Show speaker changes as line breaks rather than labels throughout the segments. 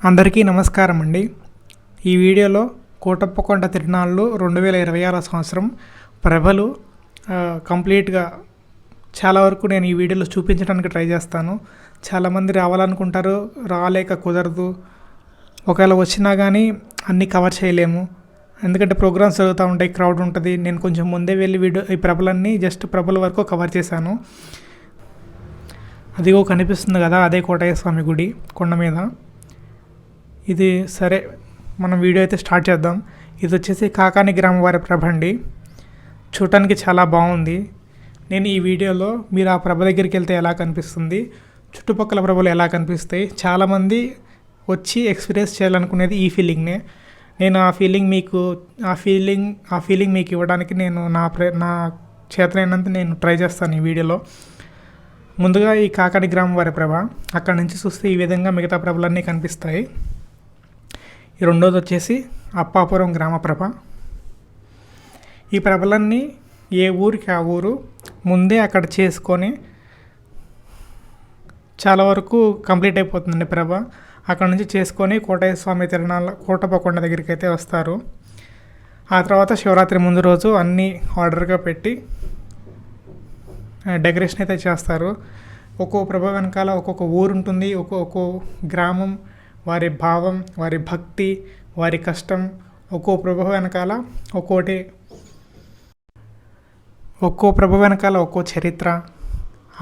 అందరికీ నమస్కారం అండి. ఈ వీడియోలో కోటప్పకొండ తిరునాళ్ళు 2026 సంవత్సరం ప్రభలు కంప్లీట్గా చాలా వరకు నేను ఈ వీడియోలో చూపించడానికి ట్రై చేస్తాను. చాలామంది రావాలనుకుంటారు, రాలేక కుదరదు. ఒకవేళ వచ్చినా కానీ అన్నీ కవర్ చేయలేము, ఎందుకంటే ప్రోగ్రామ్స్ జరుగుతూ ఉంటాయి, క్రౌడ్ ఉంటుంది. నేను కొంచెం ముందే వెళ్ళి ఈ ప్రభలన్నీ జస్ట్ ప్రభల వరకు కవర్ చేశాను. అదిగో కనిపిస్తుంది కదా, అదే కోటయ్య స్వామి గుడి కొండ మీద. ఇది సరే, మనం వీడియో అయితే స్టార్ట్ చేద్దాం. ఇది వచ్చేసి కాకాని గ్రామం వారి ప్రభ అండి. చూడటానికి చాలా బాగుంది. నేను ఈ వీడియోలో మీరు ఆ ప్రభ దగ్గరికి వెళ్తే ఎలా కనిపిస్తుంది, చుట్టుపక్కల ప్రభలు ఎలా కనిపిస్తాయి, చాలామంది వచ్చి ఎక్స్పీరియన్స్ చేయాలనుకునేది ఈ ఫీలింగ్నే. నేను ఆ ఫీలింగ్ మీకు ఇవ్వడానికి నేను నా చేతనైనంత నేను ట్రై చేస్తాను ఈ వీడియోలో. ముందుగా ఈ కాకాని గ్రామం వారి ప్రభ, అక్కడ నుంచి చూస్తే ఈ విధంగా మిగతా ప్రభలన్నీ కనిపిస్తాయి. ఈ రెండోది వచ్చేసి అప్పాపురం గ్రామ ప్రభ. ఈ ప్రభలన్నీ ఏ ఊరికి ఆ ఊరు ముందే అక్కడ చేసుకొని చాలా వరకు కంప్లీట్ అయిపోతుందండి ప్రభ. అక్కడ నుంచి చేసుకొని కోటయ్య స్వామి తిరునాళ్ళ కోటప్పకొండ దగ్గరికి అయితే వస్తారు. ఆ తర్వాత శివరాత్రి ముందు రోజు అన్నీ ఆర్డర్గా పెట్టి డెకరేషన్ అయితే చేస్తారు. ఒక్కో ప్రభ వెనకాల ఒక్కొక్క ఊరు ఉంటుంది, ఒక్కో గ్రామం, వారి భావం, వారి భక్తి, వారి కష్టం, ఒక్కో ప్రభ వెనకాల ఒక్కో చరిత్ర,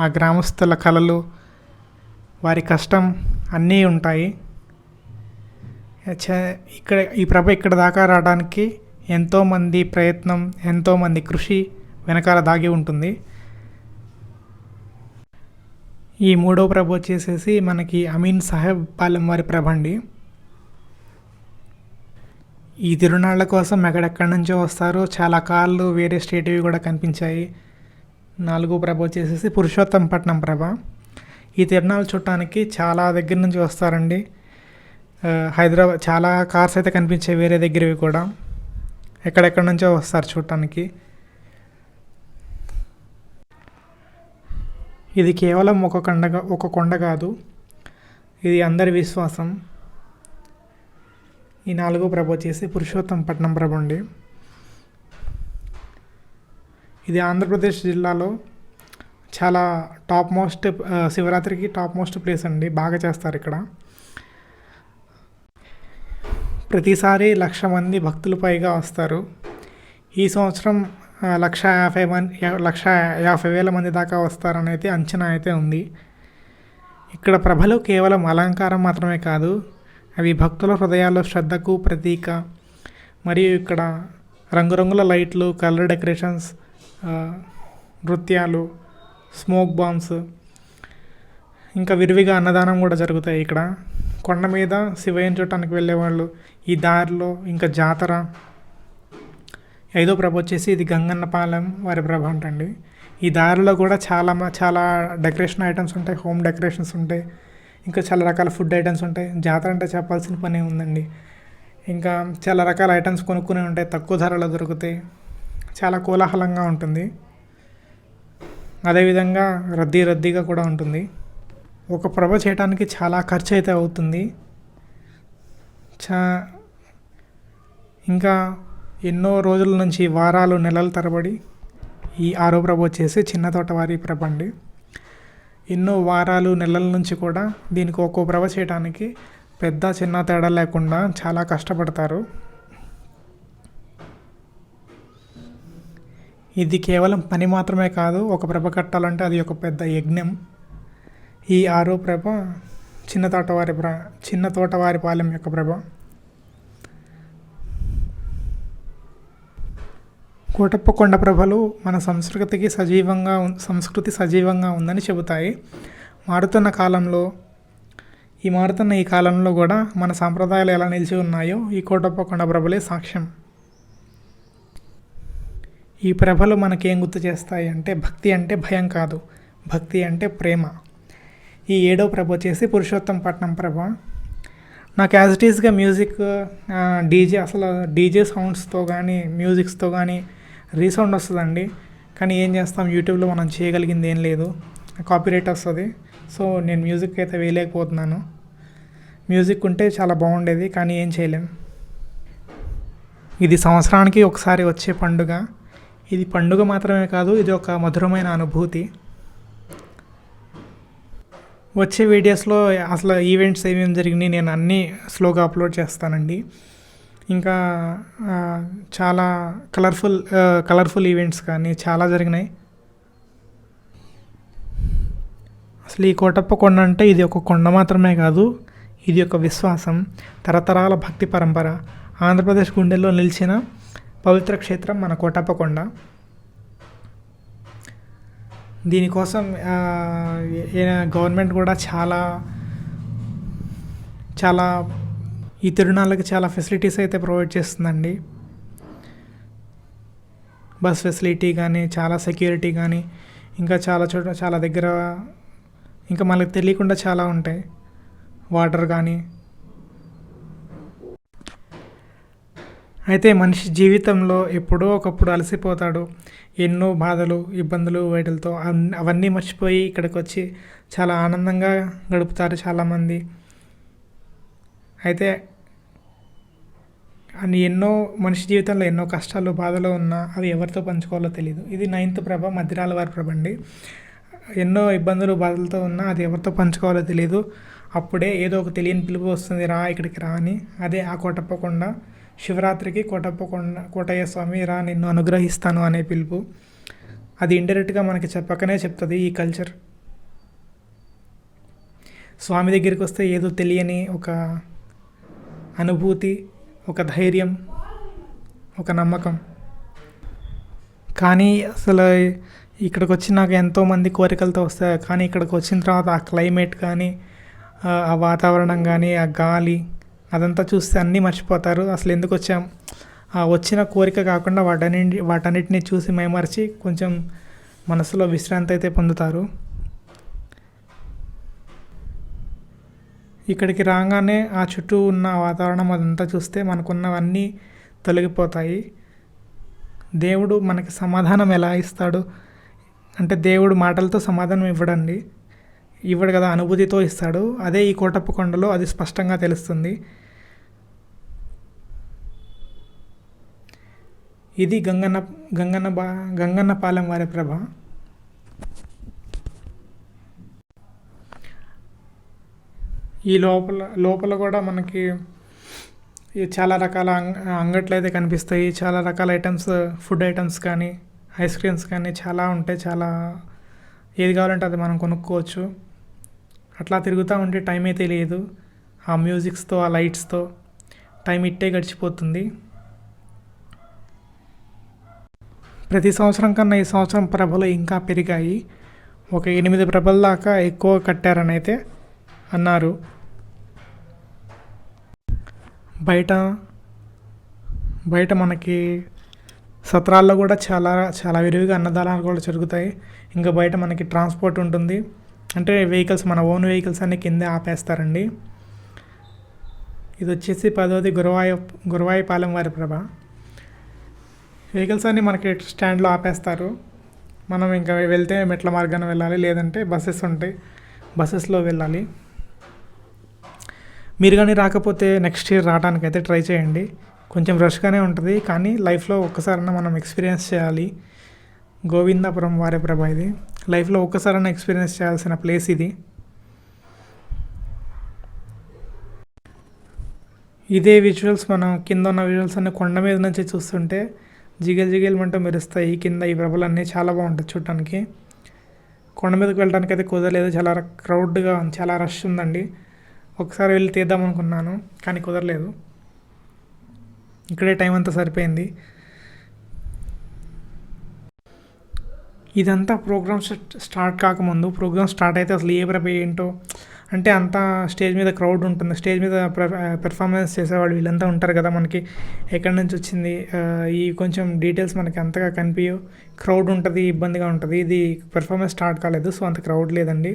ఆ గ్రామస్తుల కళలు, వారి కష్టం అన్నీ ఉంటాయి. ఈ ప్రభ ఇక్కడ దాకా రావడానికి ఎంతోమంది ప్రయత్నం, ఎంతోమంది కృషి వెనకాల దాగి ఉంటుంది. ఈ మూడో ప్రభ వచ్చేసేసి మనకి అమీన్ సాహెబ్ పాలెం వారి ప్రభ అండి. ఈ తిరునాళ్ళ కోసం ఎక్కడెక్కడి నుంచో వస్తారు, చాలా కార్లు వేరే స్టేట్వి కూడా కనిపించాయి. నాలుగో ప్రభ వచ్చేసేసి పురుషోత్తంపట్నం ప్రభ. ఈ తిరునాళ్ళు చూడటానికి చాలా దగ్గర నుంచి వస్తారండి. హైదరాబాద్ చాలా కార్స్ అయితే కనిపించాయి, వేరే దగ్గరవి కూడా ఎక్కడెక్కడి నుంచో వస్తారు చూడటానికి. ఇది కేవలం ఒక కొండ కాదు, ఇది అందరి విశ్వాసం. ఈ నాలుగో ప్రభ వచ్చేసి పురుషోత్తంపట్నం ప్రభ అండి. ఇది ఆంధ్రప్రదేశ్ జిల్లాలో చాలా శివరాత్రికి టాప్ మోస్ట్ ప్లేస్ అండి. బాగా చేస్తారు ఇక్కడ. ప్రతిసారి 1,00,000 మంది భక్తులు పైగా వస్తారు. ఈ సంవత్సరం 1,50,000 మంది దాకా వస్తారని అయితే అంచనా అయితే ఉంది. ఇక్కడ ప్రభలు కేవలం అలంకారం మాత్రమే కాదు, అవి భక్తుల హృదయాల్లో శ్రద్ధకు ప్రతీక. మరియు ఇక్కడ రంగురంగుల లైట్లు, కలర్ డెకరేషన్స్, నృత్యాలు, స్మోక్ బాంబ్స్, ఇంకా విరివిగా అన్నదానం కూడా జరుగుతాయి ఇక్కడ. కొండ మీద శివయ్యని చూడటానికి వెళ్ళేవాళ్ళు, ఈ దారిలో ఇంకా జాతర. ఐదో ప్రభ వచ్చేసి ఇది గంగన్నపాలెం వారి ప్రభ అంటండి. ఈ దారిలో కూడా చాలా డెకరేషన్ ఐటమ్స్ ఉంటాయి, హోమ్ డెకరేషన్స్ ఉంటాయి, ఇంకా చాలా రకాల ఫుడ్ ఐటమ్స్ ఉంటాయి. జాతర అంటే చెప్పాల్సిన పని ఉందండి. ఇంకా చాలా రకాల ఐటమ్స్ కొనుక్కునే ఉంటాయి, తక్కువ ధరలో దొరుకుతాయి, చాలా కోలాహలంగా ఉంటుంది. అదేవిధంగా రద్దీగా కూడా ఉంటుంది. ఒక ప్రభ చేయడానికి చాలా ఖర్చు అయితే అవుతుంది. ఇంకా ఎన్నో రోజుల నుంచి వారాలు, నెలల తరబడి ఈ ఆరో ప్రభ వచ్చేసి చిన్న తోటవారి ప్రభ అండి. ఎన్నో వారాలు, నెలల నుంచి కూడా దీనికి ఒక్కో ప్రభ చేయడానికి పెద్ద చిన్న తేడా లేకుండా చాలా కష్టపడతారు. ఇది కేవలం పని మాత్రమే కాదు, ఒక ప్రభ కట్టాలంటే అది ఒక పెద్ద యజ్ఞం. ఈ ఆరో ప్రభ చిన్న తోటవారి పాలెం యొక్క ప్రభ. కోటప్పకొండ ప్రభలు మన సంస్కృతి సజీవంగా ఉందని చెబుతాయి. మారుతున్న ఈ కాలంలో కూడా మన సాంప్రదాయాలు ఎలా నిలిచి ఉన్నాయో ఈ కోటప్పకొండ ప్రభలే సాక్ష్యం. ఈ ప్రభలు మనకేం గుర్తు చేస్తాయి అంటే, భక్తి అంటే భయం కాదు, భక్తి అంటే ప్రేమ. ఈ ఏడో ప్రభ వచ్చేసి పురుషోత్తంపట్నం ప్రభ. నాకు యాజ్ ఇట్ ఈస్గా మ్యూజిక్, డీజే సౌండ్స్తో కానీ మ్యూజిక్స్తో కానీ రీసౌండ్ వస్తుందండి. కానీ ఏం చేస్తాం, యూట్యూబ్లో మనం చేయగలిగింది ఏం లేదు, కాపీరైట్ వస్తుంది. సో నేను మ్యూజిక్ అయితే వేయలేకపోతున్నాను. మ్యూజిక్ ఉంటే చాలా బాగుండేది, కానీ ఏం చేయలేం. ఇది సంవత్సరానికి ఒకసారి వచ్చే పండుగ. ఇది పండుగ మాత్రమే కాదు, ఇది ఒక మధురమైన అనుభూతి. వచ్చే వీడియోస్లో అసలు ఈవెంట్స్ ఏమేమి జరిగినాయి నేను అన్నీ స్లోగా అప్లోడ్ చేస్తానండి. ఇంకా చాలా కలర్ఫుల్ ఈవెంట్స్ కానీ చాలా జరిగినాయి. అసలు ఈ కోటప్ప కొండ అంటే ఇది ఒక కొండ మాత్రమే కాదు, ఇది ఒక విశ్వాసం, తరతరాల భక్తి పరంపర. ఆంధ్రప్రదేశ్ గుండెల్లో నిలిచిన పవిత్ర క్షేత్రం మన కోటప్ప కొండ. దీనికోసం గవర్నమెంట్ కూడా చాలా ఈ తిరునాళ్ళకి చాలా ఫెసిలిటీస్ అయితే ప్రొవైడ్ చేస్తుందండి. బస్ ఫెసిలిటీ కానీ, చాలా సెక్యూరిటీ కానీ, ఇంకా చాలా దగ్గర ఇంకా మనకు తెలియకుండా చాలా ఉంటాయి. వాటర్ కానీ. అయితే మనిషి జీవితంలో ఎప్పుడో ఒకప్పుడు అలసిపోతాడు. ఎన్నో బాధలు, ఇబ్బందులు వాటితో అవన్నీ మర్చిపోయి ఇక్కడికి వచ్చి చాలా ఆనందంగా గడుపుతారు చాలామంది. అయితే మనిషి జీవితంలో ఎన్నో కష్టాలు, బాధలు ఉన్నా అవి ఎవరితో పంచుకోవాలో తెలియదు. ఇది 9th ప్రభ, మధ్యరాల వారి ప్రభ అండి. ఎన్నో ఇబ్బందులు, బాధలతో ఉన్నా అది ఎవరితో పంచుకోవాలో తెలియదు. అప్పుడే ఏదో ఒక తెలియని పిలుపు వస్తుంది, రా ఇక్కడికి రా అని. అదే ఆ కోటప్ప కొండ. శివరాత్రికి కోటయ్య స్వామి రా నిన్ను అనుగ్రహిస్తాను అనే పిలుపు. అది ఇండైరెక్ట్గా మనకి చెప్పకనే చెప్తుంది ఈ కల్చర్. స్వామి దగ్గరికి వస్తే ఏదో తెలియని ఒక అనుభూతి, ఒక ధైర్యం, ఒక నమ్మకం. కానీ అసలు ఇక్కడికి వచ్చి నాకు ఎంతోమంది కోరికలతో వస్తాయి, కానీ ఇక్కడికి వచ్చిన తర్వాత ఆ క్లైమేట్ కానీ, ఆ వాతావరణం కానీ, ఆ గాలి, అదంతా చూస్తే అన్నీ మర్చిపోతారు. అసలు ఎందుకు వచ్చాం, వచ్చిన కోరిక కాకుండా వాటన్నిటిని చూసి మైమరిచి కొంచెం మనసులో విశ్రాంతి అయితే పొందుతారు. ఇక్కడికి రాగానే ఆ చుట్టూ ఉన్న వాతావరణం అదంతా చూస్తే మనకున్నవన్నీ తొలగిపోతాయి. దేవుడు మనకి సమాధానం ఎలా ఇస్తాడు అంటే, దేవుడు మాటలతో సమాధానం ఇవ్వడు కదా, అనుభూతితో ఇస్తాడు. అదే ఈ కోటప్ప కొండలో అది స్పష్టంగా తెలుస్తుంది. ఇది గంగన్నపాలెం వారి ప్రభ. ఈ లోపల కూడా మనకి చాలా రకాల అంగట్లు అయితే కనిపిస్తాయి. చాలా రకాల ఐటమ్స్, ఫుడ్ ఐటమ్స్ కానీ, ఐస్ క్రీమ్స్ కానీ చాలా ఉంటాయి. చాలా ఏది కావాలంటే అది మనం కొనుక్కోవచ్చు. అట్లా తిరుగుతూ ఉంటే టైం అయితే తెలియదు. ఆ మ్యూజిక్స్తో, ఆ లైట్స్తో టైం ఇట్టే గడిచిపోతుంది. ప్రతి సంవత్సరం కన్నా ఈ సంవత్సరం ప్రభలు ఇంకా పెరిగాయి. ఒక 8 ప్రభల దాకా ఎక్కువ కట్టారని అయితే అన్నారు. బయట మనకి సత్రాల్లో కూడా చాలా విరివిగా అన్నదానాలు కూడా జరుగుతాయి. ఇంకా బయట మనకి ట్రాన్స్పోర్ట్ ఉంటుంది. అంటే వెహికల్స్, మన ఓన్ వెహికల్స్ అన్నీ కిందే ఆపేస్తారండి. ఇది వచ్చేసి 10వది గురవాయిపాలెం వారి ప్రభ. వెహికల్స్ అన్నీ మనకి స్టాండ్లో ఆపేస్తారు. మనం ఇంకా వెళ్తే మెట్ల మార్గాన వెళ్ళాలి, లేదంటే బస్సెస్ ఉంటాయి, బస్సెస్లో వెళ్ళాలి. మీరు కానీ రాకపోతే నెక్స్ట్ ఇయర్ రావడానికైతే ట్రై చేయండి. కొంచెం రష్గానే ఉంటుంది, కానీ లైఫ్లో ఒక్కసారైనా మనం ఎక్స్పీరియన్స్ చేయాలి. గోవిందాపురం వారి ప్రభ ఇది. లైఫ్లో ఒక్కసారైనా ఎక్స్పీరియన్స్ చేయాల్సిన ప్లేస్ ఇది. ఇదే విజువల్స్ మనం కింద ఉన్న విజువల్స్ అన్నీ కొండ మీద నుంచి చూస్తుంటే జిగేలు మెరుస్తాయి. కింద ఈ ప్రభలన్నీ చాలా బాగుంటుంది చూడటానికి. కొండ మీదకి వెళ్ళడానికి అయితే కుదరలేదు, చాలా క్రౌడ్గా ఉంది, చాలా రష్ ఉందండి. ఒకసారి వెళ్ళి తీద్దాం అనుకున్నాను, కానీ కుదరలేదు. ఇక్కడే టైం అంతా సరిపోయింది. ఇదంతా ప్రోగ్రామ్ స్టార్ట్ కాకముందు. ప్రోగ్రామ్ స్టార్ట్ అయితే అసలు ఏ ప్రభ ఏంటో అంటే అంతా స్టేజ్ మీద క్రౌడ్ ఉంటుంది. స్టేజ్ మీద పెర్ఫార్మెన్స్ చేసేవాళ్ళు వీళ్ళంతా ఉంటారు కదా, మనకి ఎక్కడి నుంచి వచ్చింది ఈ కొంచెం డీటెయిల్స్ మనకి అంతగా కనిపించవు. క్రౌడ్ ఉంటుంది, ఇబ్బందిగా ఉంటుంది. ఇది పెర్ఫార్మెన్స్ స్టార్ట్ కాలేదు, సో అంత క్రౌడ్ లేదండి.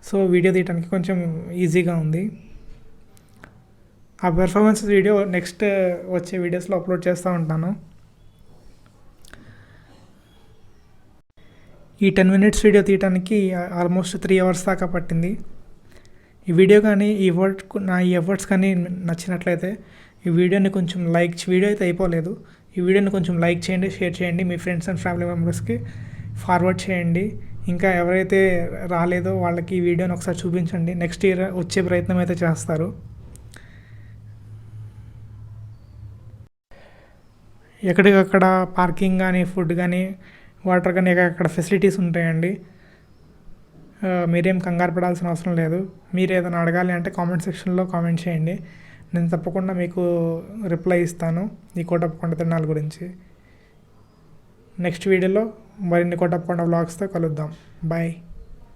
సో వీడియో తీయడానికి కొంచెం ఈజీగా ఉంది. ఆ పెర్ఫార్మెన్స్ వీడియో నెక్స్ట్ వచ్చే వీడియోస్లో అప్లోడ్ చేస్తూ ఉంటాను. ఈ 10 minutes వీడియో తీయడానికి ఆల్మోస్ట్ 3 hours దాకా పట్టింది. ఈ వీడియో కానీ ఈ ఎఫర్ట్స్ కానీ నచ్చినట్లయితే ఈ వీడియోని కొంచెం వీడియో అయితే అయిపోలేదు, ఈ వీడియోని కొంచెం లైక్ చేయండి, షేర్ చేయండి, మీ ఫ్రెండ్స్ అండ్ ఫ్యామిలీ మెంబర్స్కి ఫార్వర్డ్ చేయండి. ఇంకా ఎవరైతే రాలేదో వాళ్ళకి ఈ వీడియోని ఒకసారి చూపించండి. నెక్స్ట్ ఇయర్ వచ్చే ప్రయత్నం అయితే చేస్తారు. ఎక్కడికక్కడ పార్కింగ్ కానీ, ఫుడ్ కానీ, వాటర్ కానీ ఎక్కడెక్కడ ఫెసిలిటీస్ ఉంటాయండి. మీరేం కంగారు పడాల్సిన అవసరం లేదు. మీరు ఏదైనా అడగాలి అంటే కామెంట్ సెక్షన్లో కామెంట్ చేయండి, నేను తప్పకుండా మీకు రిప్లై ఇస్తాను ఈ కోటప్పకొండ తిరునాళ్ళ గురించి. నెక్స్ట్ వీడియోలో మరిన్ని కోటప్పకొండ వ్లాగ్స్తో కలుద్దాం. బాయ్.